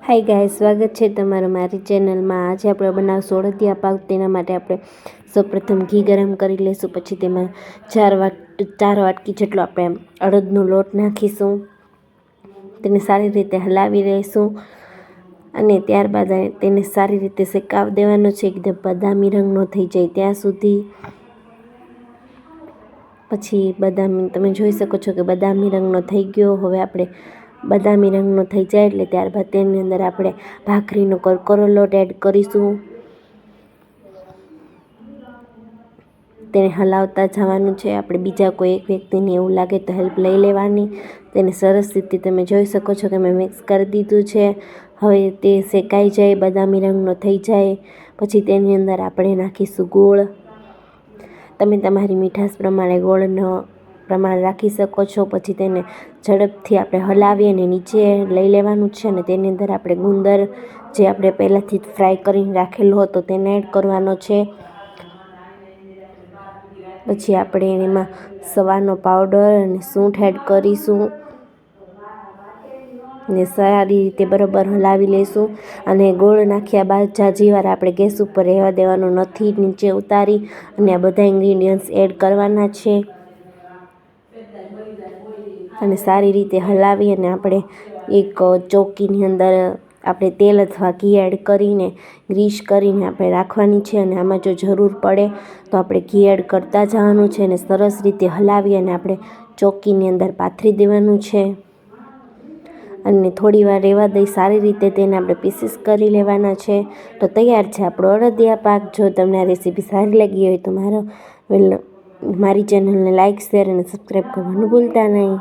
હાય ગાય, સ્વાગત છે તમારું મારી ચેનલમાં। આજે આપણે બનાવશું અડદિયા પાક। તેના માટે આપણે સૌપ્રથમ ઘી ગરમ કરી લઈશું। પછી તેમાં 4 વાટકી જેટલો આપણે અડદનો લોટ નાખીશું। તેને સારી રીતે હલાવી લઈશું અને ત્યારબાદ તેને સારી રીતે શેકાવ દેવાનો છે, એકદમ બદામી રંગનો થઈ જાય ત્યાં સુધી। પછી બદામી તમે જોઈ શકો છો કે બદામી રંગનો થઈ ગયો। હવે આપણે બદામી રંગનો થઈ જાય એટલે ત્યારબાદ તેની અંદર આપણે ભાખરીનો કરકરો લોટ એડ કરીશું। તેને હલાવતા જવાનું છે। આપણે બીજા કોઈ એક વ્યક્તિને એવું લાગે તો હેલ્પ લઈ લેવાની। તેને સરસ રીતે તમે જોઈ શકો છો કે મેં મિક્સ કરી દીધું છે। હવે તે શેકાઈ જાય, બદામી રંગનો થઈ જાય પછી તેની અંદર આપણે નાખીશું ગોળ। તમે તમારી મીઠાશ પ્રમાણે ગોળનો પ્રમાણ રાખી શકો છો। પછી તેને ઝડપથી આપણે હલાવી અને નીચે લઈ લેવાનું છે અને તેની અંદર આપણે ગુંદર જે આપણે પહેલાંથી ફ્રાય કરીને રાખેલો હતો તેને એડ કરવાનો છે। પછી આપણે એમાં સવાનો પાવડર અને સૂંઠ એડ કરીશું ને સારી રીતે બરાબર હલાવી લઈશું। અને ગોળ નાખ્યા બાદ ઝાઝી વાર આપણે ગેસ ઉપર રહેવા દેવાનું નથી, નીચે ઉતારી અને આ બધા ઇન્ગ્રીડિયન્ટ્સ એડ કરવાના છે અને સારી રીતે હલાવી અને આપણે એક ચોકીની અંદર આપણે તેલ અથવા ઘી એડ કરીને ગ્રીસ કરીને આપણે રાખવાની છે। અને આમાં જો જરૂર પડે તો આપણે ઘી એડ કરતા જવાનું છે અને સરસ રીતે હલાવી અને આપણે ચોકીની અંદર પાથરી દેવાનું છે અને થોડી વાર રહેવા દઈ સારી રીતે તેને આપણે પીસીસ કરી લેવાના છે। તો તૈયાર છે આપણો અડદિયા પાક। જો તમને આ રેસીપી સારી લાગી હોય તો મારી ચેનલને લાઇક, શેર અને સબસ્ક્રાઈબ કરવાનું ભૂલતા નહીં।